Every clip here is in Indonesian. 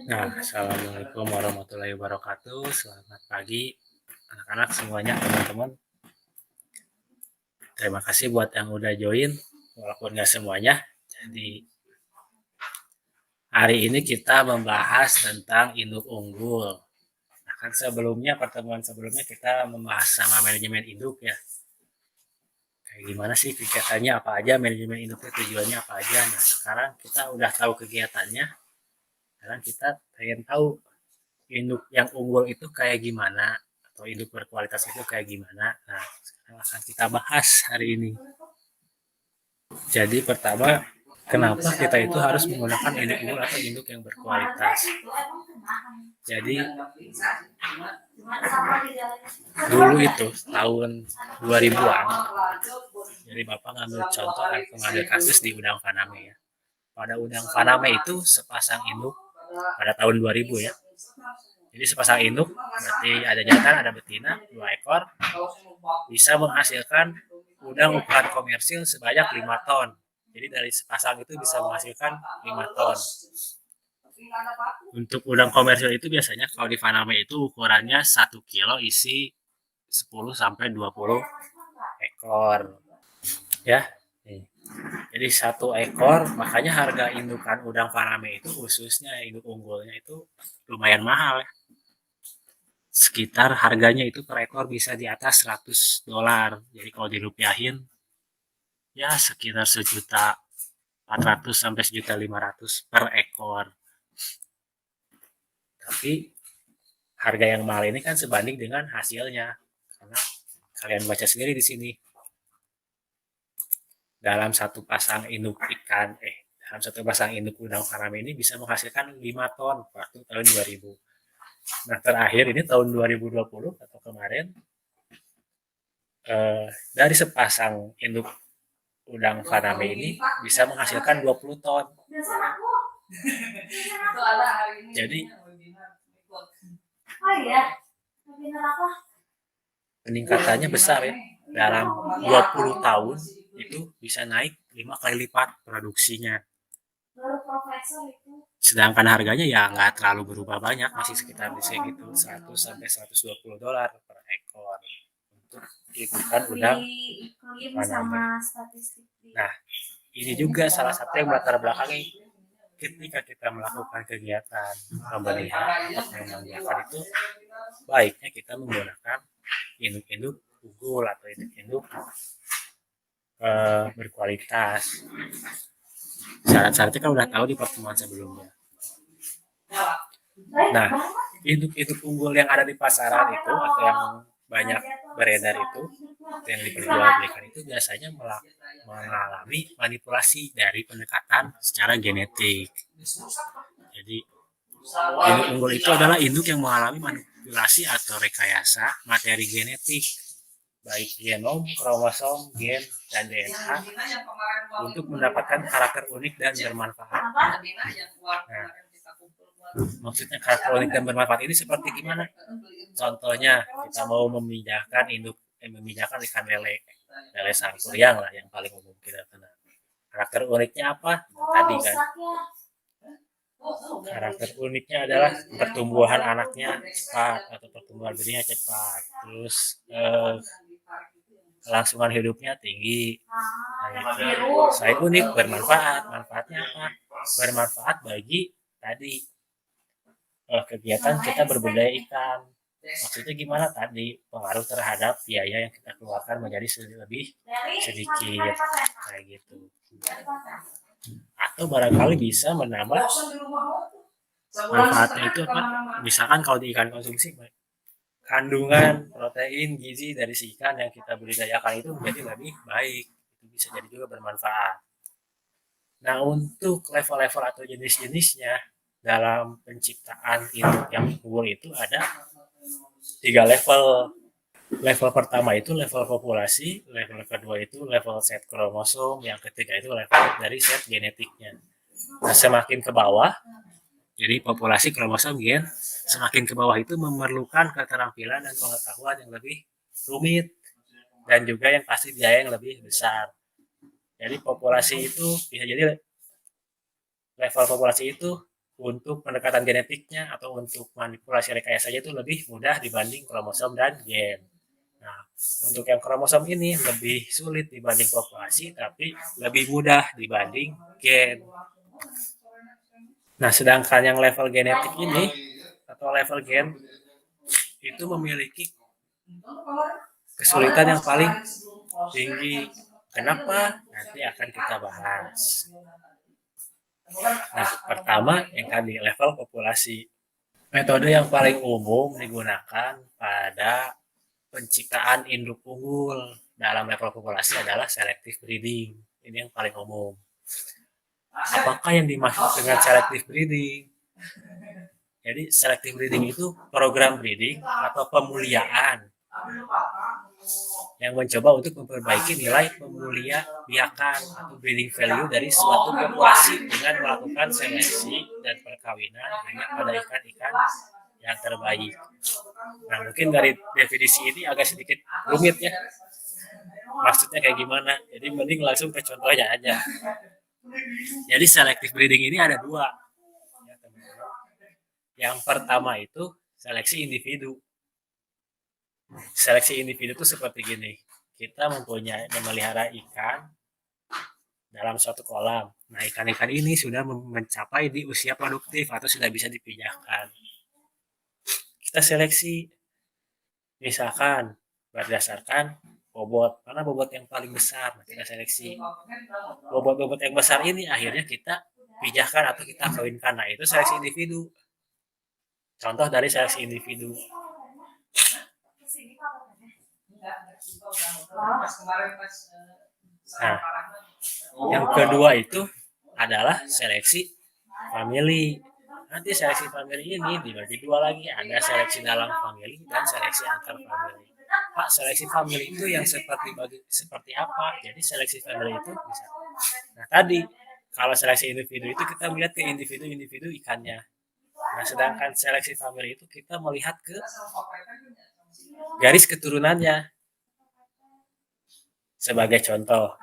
Nah, assalamualaikum warahmatullahi wabarakatuh. Selamat pagi, anak-anak semuanya, teman-teman. Terima kasih buat yang udah join, walaupun nggak semuanya. Jadi, hari ini kita membahas tentang induk unggul. Nah, kan sebelumnya, pertemuan sebelumnya kita membahas sama manajemen induk ya. Kayak gimana sih kegiatannya, apa aja, manajemen induknya tujuannya apa aja. Nah, sekarang kita udah tahu kegiatannya. Sekarang kita pengen tahu induk yang unggul itu kayak gimana atau induk berkualitas itu kayak gimana. Nah, sekarang akan kita bahas hari ini. Jadi pertama, kenapa kita itu harus menggunakan induk unggul atau induk yang berkualitas? Jadi dulu itu tahun 2000-an, jadi Bapak ngambil contoh atau ngambil kasus di Udang Faname ya. Pada Udang Faname itu sepasang induk pada tahun 2000 ya. Jadi sepasang induk berarti ada jantan, ada betina, 2 ekor, bisa menghasilkan udang ukuran komersil sebanyak 5 ton. Jadi dari sepasang itu bisa menghasilkan 5 ton. Untuk udang komersil itu biasanya kalau di Faname itu ukurannya 1 kilo isi 10 sampai 20 ekor. Ya. Jadi 1 ekor, makanya harga indukan udang Faname itu khususnya induk unggulnya itu lumayan mahal ya. Sekitar harganya itu per ekor bisa di atas $100. Jadi kalau dirupiahin ya sekitar 1.400.000 sampai 1.500.000 per ekor. Tapi harga yang mahal ini kan sebanding dengan hasilnya. Karena kalian baca sendiri di sini. Dalam satu pasang induk ikan, dalam satu pasang induk udang faname ini bisa menghasilkan 5 ton waktu tahun 2000. Nah, terakhir ini tahun 2020 atau kemarin, dari sepasang induk udang faname ini bisa menghasilkan 20 ton. Jadi peningkatannya besar ya. Dalam 20 tahun itu bisa naik 5 kali lipat produksinya. Sedangkan harganya ya nggak terlalu berubah banyak, masih sekitar di segitu 100 sampai $120 per ekor untuk ikan udang faname. Nah, ini juga salah satu yang melatar belakangi ketika kita melakukan kegiatan pembelian atau memanggiakan itu baiknya kita menggunakan induk-induk unggul atau induk-induk berkualitas. Syarat-syaratnya kan udah tahu di pertemuan sebelumnya. Nah, induk-induk unggul yang ada di pasaran itu atau yang banyak beredar itu, yang diperjualbelikan itu biasanya mengalami manipulasi dari pendekatan secara genetik. Jadi induk unggul itu adalah induk yang mengalami manipulasi atau rekayasa materi genetik, baik genom, kromosom, gen, dan DNA untuk mendapatkan karakter unik dan bermanfaat. Nah, maksudnya karakter unik dan bermanfaat ini seperti gimana? Contohnya, kita mau memindahkan ikan lele sangkuriang lah yang paling umum kita kenal. Karakter uniknya apa? Tadi kan, karakter uniknya adalah pertumbuhan anaknya cepat atau pertumbuhan benih cepat, terus kelangsungan hidupnya tinggi. Nah, selain unik, bermanfaat. Manfaatnya apa? Bermanfaat bagi tadi kegiatan kita berbudidaya ikan. Maksudnya gimana tadi? Pengaruh terhadap biaya yang kita keluarkan menjadi lebih sedikit kayak gitu. Atau barangkali bisa menambah manfaatnya itu apa? Misalkan kalau di ikan konsumsi, kandungan protein gizi dari si ikan yang kita budidayakan itu menjadi lebih baik. Itu bisa jadi juga bermanfaat. Nah, untuk level-level atau jenis-jenisnya dalam penciptaan induk yang unggul itu ada 3 level. Level pertama itu level populasi, level kedua itu level set kromosom, yang ketiga itu level dari set genetiknya. Nah, semakin ke bawah, jadi populasi, kromosom, gen, semakin ke bawah itu memerlukan keterampilan dan pengetahuan yang lebih rumit dan juga yang pasti biaya yang lebih besar. Jadi populasi itu bisa jadi level populasi itu untuk pendekatan genetiknya atau untuk manipulasi rekayasanya itu lebih mudah dibanding kromosom dan gen. Nah, untuk yang kromosom ini lebih sulit dibanding populasi, tapi lebih mudah dibanding gen. Nah, sedangkan yang level genetik ini atau level gen itu memiliki kesulitan yang paling tinggi. Kenapa? Nanti akan kita bahas. Nah, pertama yang tadi level populasi. Metode yang paling umum digunakan pada penciptaan induk unggul dalam level populasi adalah selective breeding. Ini yang paling umum. Apakah yang dimaksud dengan selective breeding? Jadi selective breeding itu program breeding atau pemuliaan yang mencoba untuk memperbaiki nilai pemulia biakan atau breeding value dari suatu populasi dengan melakukan seleksi dan perkawinan hanya pada ikan-ikan yang terbaik. Nah, mungkin dari definisi ini agak sedikit rumit ya. Maksudnya kayak gimana? Jadi mending langsung ke contohnya aja. Jadi selective breeding ini ada dua. Yang pertama itu seleksi individu. Seleksi individu itu seperti gini. Kita memelihara ikan dalam suatu kolam. Nah, ikan-ikan ini sudah mencapai di usia produktif atau sudah bisa dipindahkan. Kita seleksi, misalkan berdasarkan bobot, mana bobot yang paling besar, nah kita seleksi. Bobot-bobot yang besar ini akhirnya kita pindahkan atau kita kawinkan. Nah, itu seleksi individu. Contoh dari seleksi individu. Nah, yang kedua itu adalah seleksi family. Nanti seleksi family ini dibagi dua lagi, ada seleksi dalam family dan seleksi antar family. Pak, seleksi family itu yang seperti apa? Jadi seleksi family itu bisa. Nah, tadi kalau seleksi individu itu kita melihat ke individu-individu ikannya. Nah, sedangkan seleksi family itu kita melihat ke garis keturunannya. Sebagai contoh,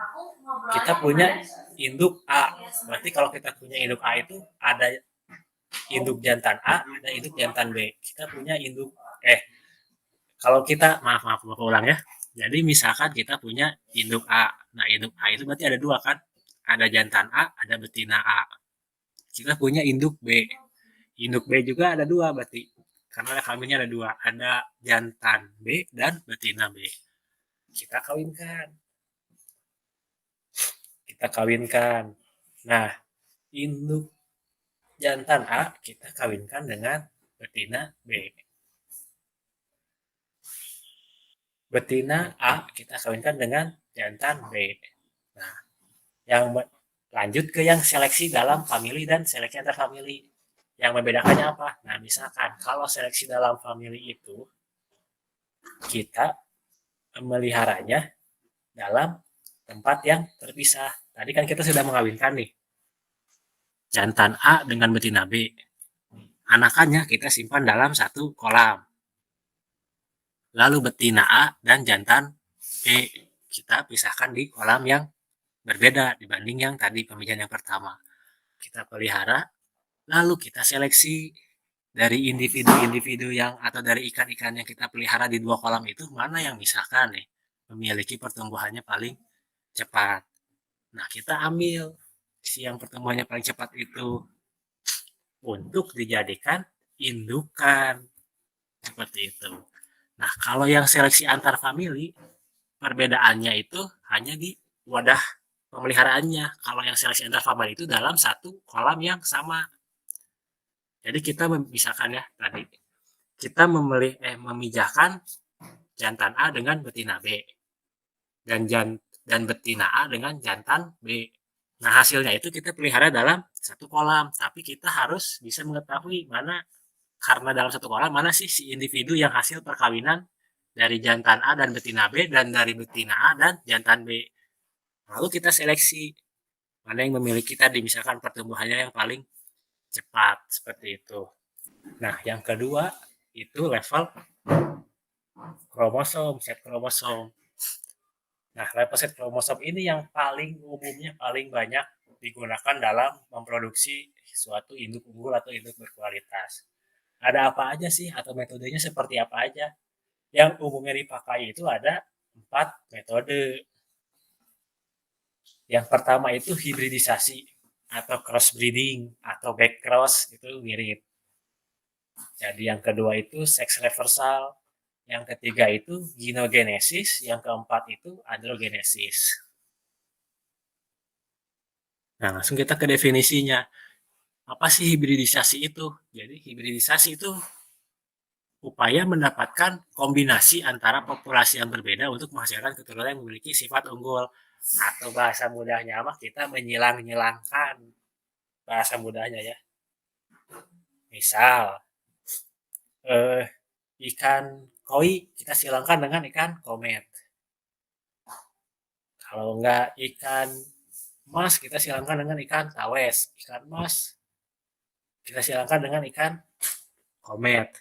kita punya induk A. Berarti kalau kita punya induk A itu ada induk jantan A, ada induk jantan B. Kita punya induk kalau kita maaf ulang ya. Jadi misalkan kita punya induk A. Nah, induk A itu berarti ada dua kan? Ada jantan A, ada betina A. Kita punya induk B. Induk B juga ada dua berarti. Karena kawinnya ada dua. Ada jantan B dan betina B. Kita kawinkan. Nah, induk jantan A kita kawinkan dengan betina B. Betina A kita kawinkan dengan jantan B. Nah, yang lanjut ke yang seleksi dalam family dan seleksi antar family. Yang membedakannya apa? Nah, misalkan kalau seleksi dalam family itu kita memeliharanya dalam tempat yang terpisah. Tadi kan kita sudah mengawinkan nih jantan A dengan betina B. Anakannya kita simpan dalam satu kolam. Lalu betina A dan jantan B kita pisahkan di kolam yang berbeda dibanding yang tadi pemilihan yang pertama. Kita pelihara, lalu kita seleksi dari individu-individu yang atau dari ikan-ikan yang kita pelihara di dua kolam itu mana yang misalkan nih memiliki pertumbuhannya paling cepat. Nah, kita ambil si yang pertumbuhannya paling cepat itu untuk dijadikan indukan seperti itu. Nah, kalau yang seleksi antar family perbedaannya itu hanya di wadah pemeliharaannya. Kalau yang seleksi antar family itu dalam satu kolam yang sama. Jadi kita misalkan ya tadi kita memijahkan jantan A dengan betina B dan betina A dengan jantan B. Nah, hasilnya itu kita pelihara dalam satu kolam, tapi kita harus bisa mengetahui mana karena dalam satu kolam mana sih si individu yang hasil perkawinan dari jantan A dan betina B dan dari betina A dan jantan B. Lalu kita seleksi mana yang memiliki tadi misalkan pertumbuhannya yang paling cepat seperti itu. Nah, yang kedua itu level kromosom, set kromosom. Nah, level set kromosom ini yang paling umumnya paling banyak digunakan dalam memproduksi suatu induk unggul atau induk berkualitas. Ada apa aja sih atau metodenya seperti apa aja? Yang umumnya dipakai itu ada 4 metode. Yang pertama itu hibridisasi atau crossbreeding atau backcross itu mirip. Jadi yang kedua itu sex reversal, yang ketiga itu ginogenesis, yang keempat itu androgenesis. Nah, langsung kita ke definisinya. Apa sih hibridisasi itu? Jadi hibridisasi itu upaya mendapatkan kombinasi antara populasi yang berbeda untuk menghasilkan keturunan yang memiliki sifat unggul. Atau bahasa mudahnya mah kita menyilang-nyilangkan, bahasa mudahnya ya. Misal ikan koi kita silangkan dengan ikan komet. Kalau enggak ikan mas kita silangkan dengan ikan tawes. Ikan mas kita silangkan dengan ikan komet.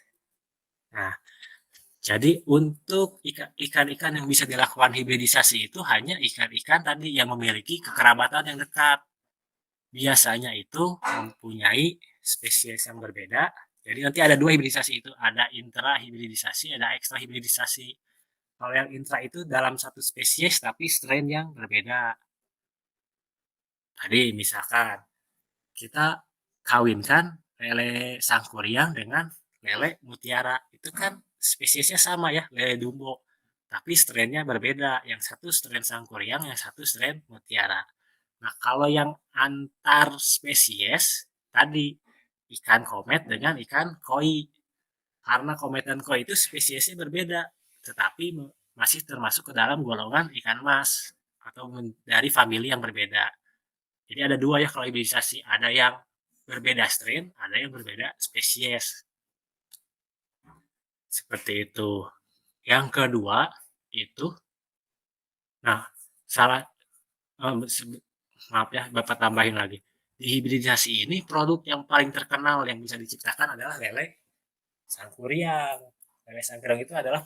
Nah, jadi untuk ikan-ikan yang bisa dilakukan hibridisasi itu hanya ikan-ikan tadi yang memiliki kekerabatan yang dekat. Biasanya itu mempunyai spesies yang berbeda. Jadi nanti ada dua hibridisasi itu, ada intra hibridisasi, ada ekstra hibridisasi. Kalau yang intra itu dalam satu spesies tapi strain yang berbeda. Tadi misalkan kita kawinkan lele sangkuriang dengan lele mutiara. Itu kan spesiesnya sama ya, lele dumbo. Tapi strainnya berbeda. Yang satu strain sangkuriang, yang satu strain mutiara. Nah, kalau yang antar spesies tadi ikan komet dengan ikan koi. Karena komet dan koi itu spesiesnya berbeda, tetapi masih termasuk ke dalam golongan ikan mas atau dari famili yang berbeda. Jadi ada dua ya kalau hibridisasi, ada yang berbeda strain, ada yang berbeda spesies. Seperti itu. Yang kedua itu, nah salah maaf ya, Bapak tambahin lagi. Di hibridisasi ini produk yang paling terkenal yang bisa diciptakan adalah lele sangkuriang. Lele sangkuriang itu adalah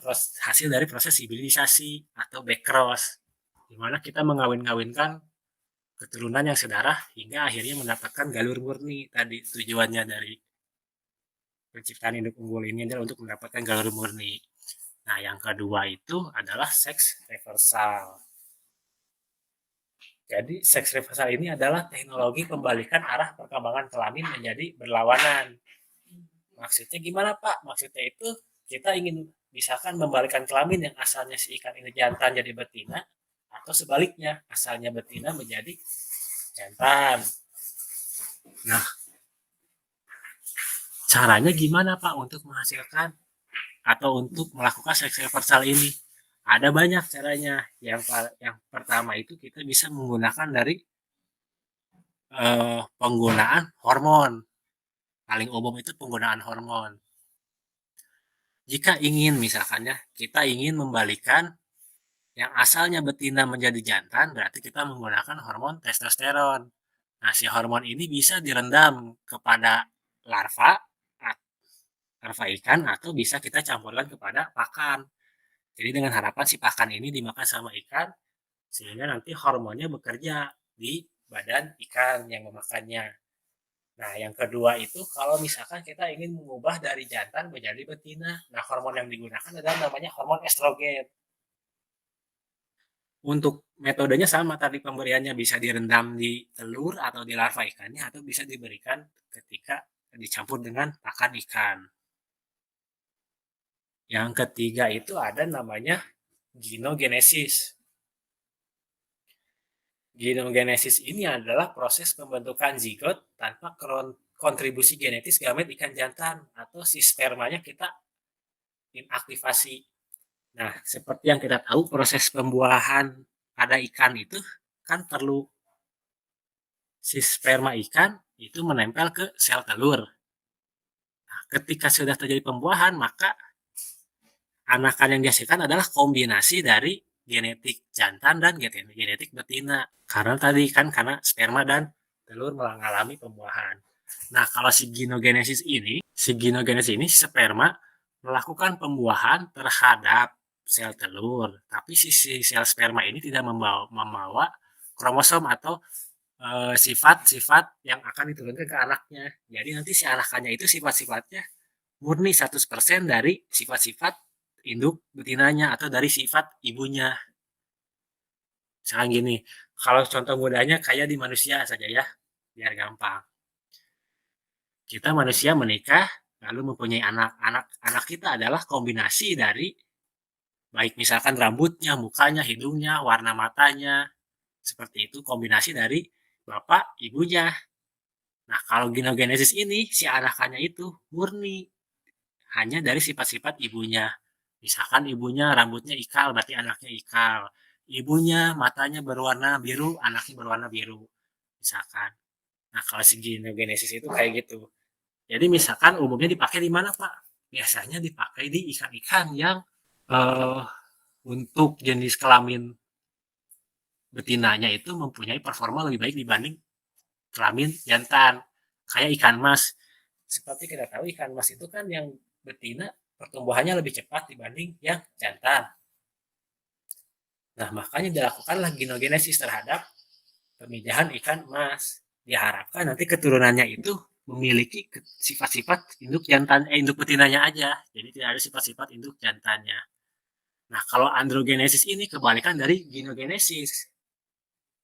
hasil dari proses hibridisasi atau backcross, di mana kita mengawin-ngawinkan keturunan yang sedarah hingga akhirnya mendapatkan galur murni. Tadi tujuannya dari penciptaan induk unggul ini adalah untuk mendapatkan galur murni. Nah, yang kedua itu adalah sex reversal. Jadi, sex reversal ini adalah teknologi pembalikan arah perkembangan kelamin menjadi berlawanan. Maksudnya gimana, Pak? Maksudnya itu kita ingin misalkan membalikan kelamin yang asalnya si ikan ini jantan jadi betina, atau sebaliknya, asalnya betina menjadi jantan. Nah, caranya gimana, Pak, untuk menghasilkan atau untuk melakukan sex reversal ini? Ada banyak caranya. Yang pertama itu kita bisa menggunakan dari penggunaan hormon. Paling umum itu penggunaan hormon. Jika ingin misalkan ya, kita ingin membalikan yang asalnya betina menjadi jantan, berarti kita menggunakan hormon testosteron. Nah, si hormon ini bisa direndam kepada larva, larva ikan, atau bisa kita campurkan kepada pakan. Jadi dengan harapan si pakan ini dimakan sama ikan, sehingga nanti hormonnya bekerja di badan ikan yang memakannya. Nah, yang kedua itu kalau misalkan kita ingin mengubah dari jantan menjadi betina, nah hormon yang digunakan adalah namanya hormon estrogen. Untuk metodenya sama tadi pemberiannya bisa direndam di telur atau di larva ikannya atau bisa diberikan ketika dicampur dengan pakan ikan. Yang ketiga itu ada namanya ginogenesis. Ginogenesis ini adalah proses pembentukan zigot tanpa kontribusi genetis gamet ikan jantan atau si spermanya kita inaktivasi. Nah, seperti yang kita tahu proses pembuahan pada ikan itu kan perlu si sperma ikan itu menempel ke sel telur. Nah, ketika sudah terjadi pembuahan, maka anakan yang dihasilkan adalah kombinasi dari genetik jantan dan genetik betina. Karena tadi kan karena sperma dan telur mengalami pembuahan. Nah, kalau si genogenesis ini sperma melakukan pembuahan terhadap sel telur, tapi si sel sperma ini tidak membawa kromosom atau sifat-sifat yang akan diturunkan ke anaknya. Jadi nanti si anakannya itu sifat-sifatnya murni 100% dari sifat-sifat induk betinanya atau dari sifat ibunya. Misalkan gini, kalau contoh mudahnya kayak di manusia saja ya, biar gampang. Kita manusia menikah, lalu mempunyai anak. Anak kita adalah kombinasi dari baik misalkan rambutnya, mukanya, hidungnya, warna matanya, seperti itu kombinasi dari bapak, ibunya. Nah, kalau genogenesis ini si anakannya itu murni hanya dari sifat-sifat ibunya. Misalkan ibunya rambutnya ikal, berarti anaknya ikal. Ibunya matanya berwarna biru, anaknya berwarna biru. Misalkan. Nah, kalau si genogenesis itu kayak gitu. Jadi misalkan umumnya dipakai di mana, Pak? Biasanya dipakai di ikan-ikan yang uh, untuk jenis kelamin betinanya itu mempunyai performa lebih baik dibanding kelamin jantan. Kayak ikan mas. Seperti kita tahu ikan mas itu kan yang betina pertumbuhannya lebih cepat dibanding yang jantan. Nah, makanya dilakukanlah genogenesis terhadap pemijahan ikan mas. Diharapkan nanti keturunannya itu memiliki sifat-sifat induk jantan induk betinanya aja. Jadi tidak ada sifat-sifat induk jantannya. Nah, kalau androgenesis ini kebalikan dari genogenesis.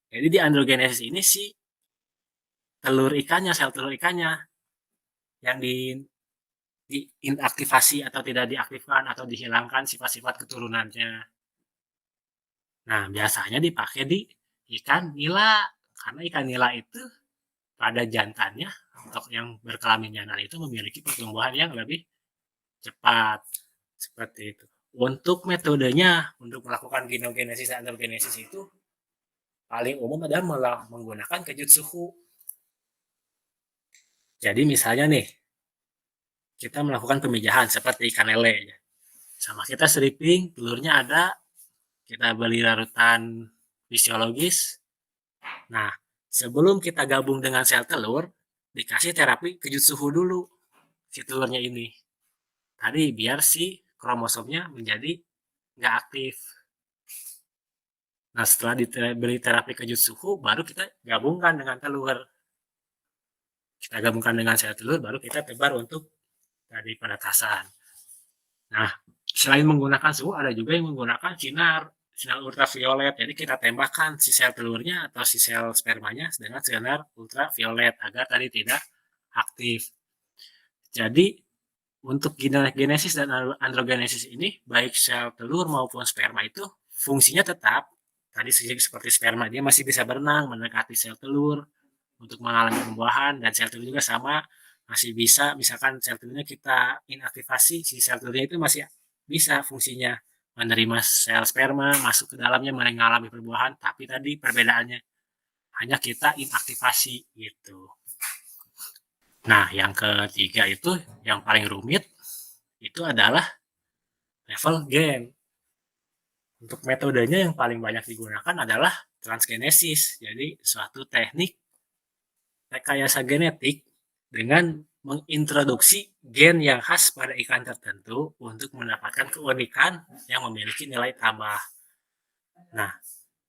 Jadi di androgenesis ini si telur ikannya, sel telur ikannya yang diinaktivasi atau tidak diaktifkan atau dihilangkan sifat-sifat keturunannya. Nah, biasanya dipakai di ikan nila karena ikan nila itu pada jantannya untuk yang berkelamin jantan itu memiliki pertumbuhan yang lebih cepat seperti itu. Untuk metodenya untuk melakukan genogenesis dan androgenesis itu paling umum adalah menggunakan kejut suhu. Jadi misalnya nih, kita melakukan pemijahan seperti ikan lele. Sama kita stripping, telurnya ada, kita beli larutan fisiologis. Nah, sebelum kita gabung dengan sel telur, dikasih terapi kejut suhu dulu si telurnya ini. Tadi biar si kromosomnya menjadi nggak aktif. Nah, setelah diberi terapi kejut suhu, baru kita gabungkan dengan telur. Kita gabungkan dengan sel telur, baru kita tebar untuk tadi penetasan. Nah, selain menggunakan suhu, ada juga yang menggunakan sinar ultraviolet. Jadi kita tembakkan si sel telurnya atau si sel spermanya dengan sinar ultraviolet agar tadi tidak aktif. Jadi untuk genesis dan androgenesis ini, baik sel telur maupun sperma itu fungsinya tetap. Tadi seperti sperma, dia masih bisa berenang mendekati sel telur untuk mengalami pembuahan, dan sel telur juga sama, masih bisa, misalkan sel telurnya kita inaktivasi, si sel telurnya itu masih bisa fungsinya menerima sel sperma, masuk ke dalamnya mengalami perbuahan, tapi tadi perbedaannya hanya kita inaktivasi gitu. Nah, yang ketiga itu yang paling rumit itu adalah level gen. Untuk metodenya yang paling banyak digunakan adalah transgenesis. Jadi suatu teknik rekayasa genetik dengan mengintroduksi gen yang khas pada ikan tertentu untuk mendapatkan keunikan yang memiliki nilai tambah. Nah,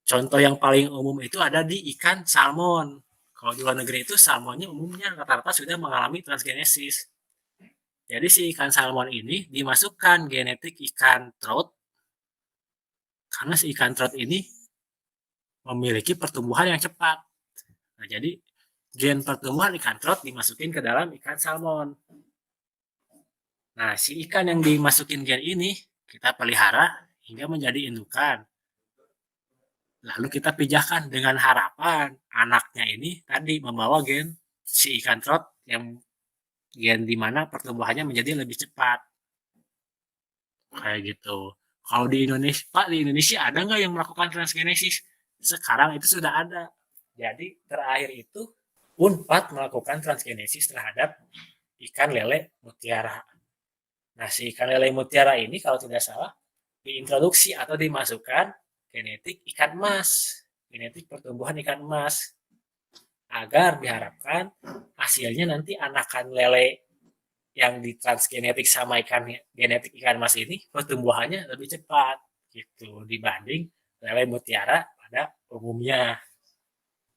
contoh yang paling umum itu ada di ikan salmon. Kalau di luar negeri itu salmonnya umumnya rata-rata sudah mengalami transgenesis. Jadi si ikan salmon ini dimasukkan genetik ikan trout karena si ikan trout ini memiliki pertumbuhan yang cepat. Nah, jadi gen pertumbuhan ikan trout dimasukin ke dalam ikan salmon. Nah, si ikan yang dimasukin gen ini kita pelihara hingga menjadi indukan. Lalu kita pijahkan dengan harapan anaknya ini tadi membawa gen si ikan trout yang gen di mana pertumbuhannya menjadi lebih cepat. Kayak gitu. Kalau di Indonesia, Pak, di Indonesia ada nggak yang melakukan transgenesis? Sekarang itu sudah ada. Jadi terakhir itu Unpad melakukan transgenesis terhadap ikan lele mutiara. Nah, si ikan lele mutiara ini kalau tidak salah diintroduksi atau dimasukkan genetik ikan emas, genetik pertumbuhan ikan emas, agar diharapkan hasilnya nanti anakan lele yang ditransgenetik sama ikan genetik ikan emas ini pertumbuhannya lebih cepat gitu dibanding lele mutiara pada umumnya.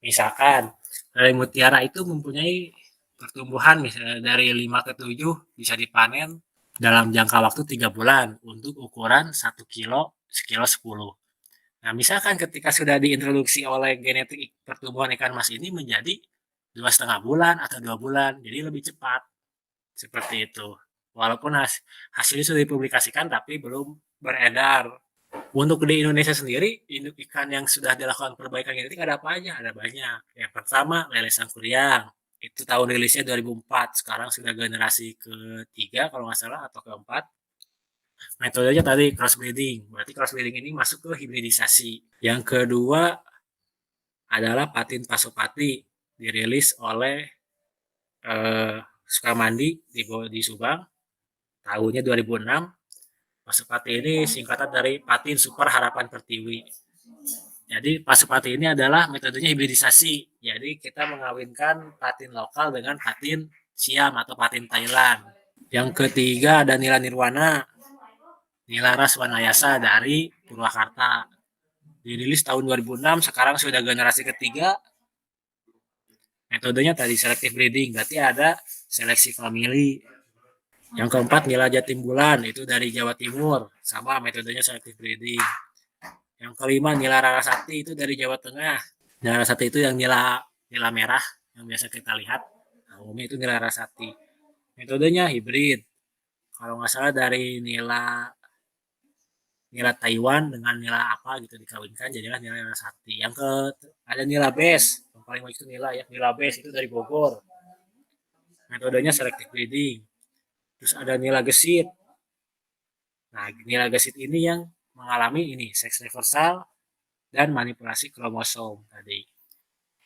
Misalkan Lele mutiara itu mempunyai pertumbuhan misalnya dari 5 ke 7 bisa dipanen dalam jangka waktu 3 bulan untuk ukuran 1 kilo, sekilo 10. Nah, misalkan ketika sudah diintroduksi oleh genetik pertumbuhan ikan mas ini menjadi 2,5 bulan atau 2 bulan, jadi lebih cepat seperti itu. Walaupun hasilnya sudah dipublikasikan tapi belum beredar. Untuk di Indonesia sendiri, induk ikan yang sudah dilakukan perbaikan genetik ada apa aja? Ada banyak. Yang pertama, lele sangkuriang. Itu tahun rilisnya 2004. Sekarang sudah generasi ketiga kalau nggak salah atau keempat. Metodenya tadi crossbreeding. Berarti crossbreeding ini masuk ke hibridisasi. Yang kedua adalah patin pasopati. Dirilis oleh Sukamandi di Subang tahunnya 2006. Pasupati ini singkatan dari Patin Super Harapan Pertiwi. Jadi pasupati ini adalah metodenya hibridisasi. Jadi kita mengawinkan patin lokal dengan patin Siam atau patin Thailand. Yang ketiga ada Nila Nirwana, Nila Raswanayasa dari Purwakarta. Dirilis tahun 2006, sekarang sudah generasi ketiga. Metodenya tadi selective breeding, berarti ada seleksi famili. Yang keempat Nila Jatimbulan, itu dari Jawa Timur, sama metodenya selective breeding. Yang kelima Nila Rarasati, itu dari Jawa Tengah. Nila Rarasati itu yang nila merah yang biasa kita lihat. Nah, umumnya itu Nila Rarasati. Metodenya hibrid. Kalau nggak salah dari nila Taiwan dengan nila apa gitu dikawinkan jadilah Nila Rarasati. Yang ke ada Nila Bes, yang paling banyak itu nila ya. Nila Bes itu dari Bogor. Metodenya selective breeding. Terus ada Nila Gesit. Nah, Nila Gesit ini yang mengalami ini seks reversal dan manipulasi kromosom tadi.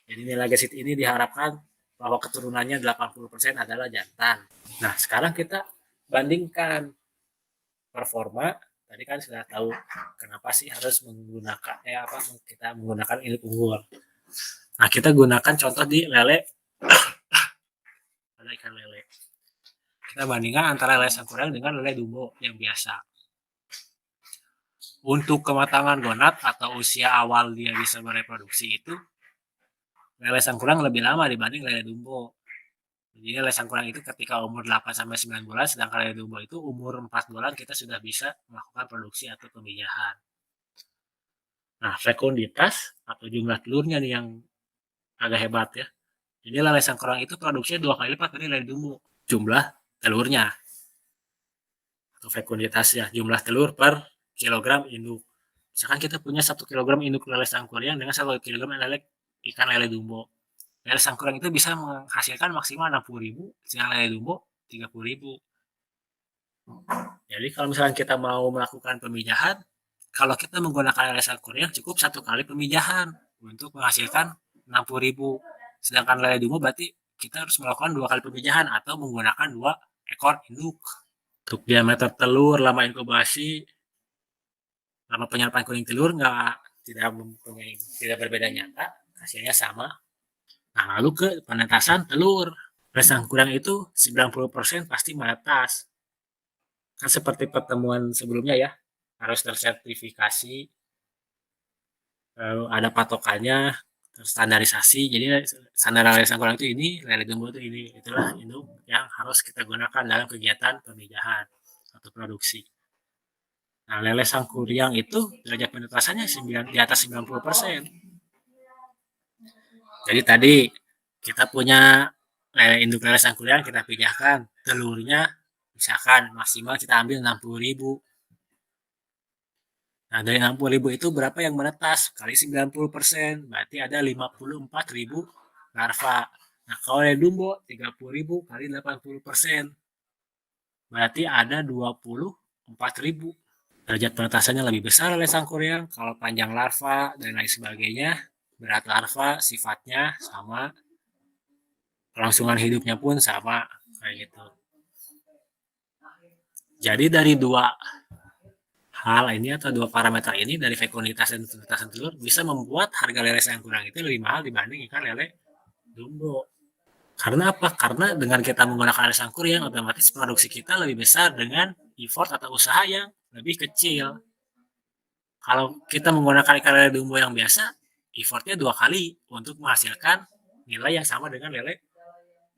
Jadi Nila Gesit ini diharapkan bahwa keturunannya 80% adalah jantan. Nah, sekarang kita bandingkan performa. Tadi kan sudah tahu kenapa sih harus menggunakan kita menggunakan induk unggul. Nah, kita gunakan contoh di lele ada ikan lele. Kita bandingkan antara lele sangkuriang dengan lele dumbo yang biasa. Untuk kematangan gonad atau usia awal dia bisa bereproduksi itu lele sangkuriang lebih lama dibanding lele dumbo. Jadi lele sangkuriang itu ketika umur 8 sampai 9 bulan, sedangkan lele dumbo itu umur 4 bulan kita sudah bisa melakukan produksi atau pemijahan. Nah, fekunditas atau jumlah telurnya nih yang agak hebat ya. Jadi lele sangkuriang itu produksinya 2 kali lipat dari lele dumbo. Jumlah telurnya atau fekunditas ya, jumlah telur per kilogram induk. Misalkan kita punya 1 kilogram induk lele sangkuriang dengan 1 kilogram ikan lele dumbo. Lele sangkuriang itu bisa menghasilkan maksimal 60.000, sedangkan lele dumbo 30.000. Jadi kalau misalkan kita mau melakukan pemijahan, kalau kita menggunakan lele sangkuriang cukup 1 kali pemijahan untuk menghasilkan 60.000. Sedangkan lele dumbo berarti kita harus melakukan 2 kali pemijahan atau menggunakan 2 ekor induk. Untuk diameter telur, lama inkubasi, lama penyerapan kuning telur tidak berbeda nyata, hasilnya sama. Nah, lalu ke penetasan telur. Lele sangkuriang itu 90% pasti menetas. Kan seperti pertemuan sebelumnya ya, harus tersertifikasi, lalu ada patokannya, terstandarisasi. Jadi standar lele sangkuriang itu ini, lele dumbo itu ini. Itulah induk yang harus kita gunakan dalam kegiatan pemijahan atau produksi. Nah, lele sangkuriang itu derajat penetasannya di atas 90%. Jadi tadi kita punya induk lele sangkuriang, kita pindahkan telurnya, misalkan maksimal kita ambil 60.000. Nah, dari 60.000 itu berapa yang menetas? Kali 90%, berarti ada 54.000 larva. Nah, kalau lele dumbo 30.000 kali 80%, berarti ada 24.000. Derajat penetasannya lebih besar lele sangkuriang. Kalau panjang larva dan lain sebagainya, berat larva sifatnya sama, kelangsungan hidupnya pun sama kayak gitu. Jadi dari dua hal ini atau 2 parameter ini dari fekunditas dan penetasan telur bisa membuat harga lele sangkuriang itu lebih mahal dibanding ikan lele dumbo. Karena apa? Karena dengan kita menggunakan lele sangkuriang otomatis produksi kita lebih besar dengan effort atau usaha yang lebih kecil. Kalau kita menggunakan ikan lele dumbo yang biasa, effortnya 2 kali untuk menghasilkan nilai yang sama dengan lele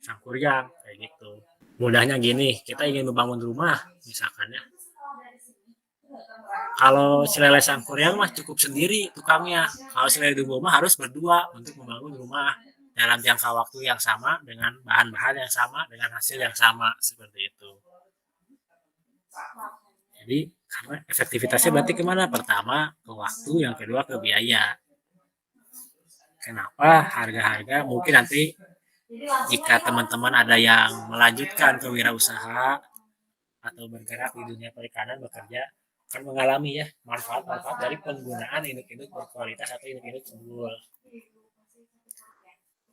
Sangkuriang kayak gitu. Mudahnya gini, kita ingin membangun rumah misalkan ya. Kalau si lele Sangkuriang mah cukup sendiri tukangnya. Kalau si lele Dumbo mah harus berdua untuk membangun rumah dalam jangka waktu yang sama dengan bahan-bahan yang sama dengan hasil yang sama seperti itu. Jadi karena efektivitasnya berarti kemana? Pertama ke waktu, yang kedua ke biaya. Kenapa harga-harga mungkin nanti jika teman-teman ada yang melanjutkan ke wirausaha atau bergerak di dunia perikanan bekerja akan mengalami ya manfaat-manfaat dari penggunaan induk-induk berkualitas atau induk-induk unggul.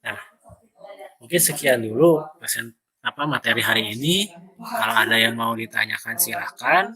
Nah, mungkin sekian dulu materi hari ini. Kalau ada yang mau ditanyakan silakan.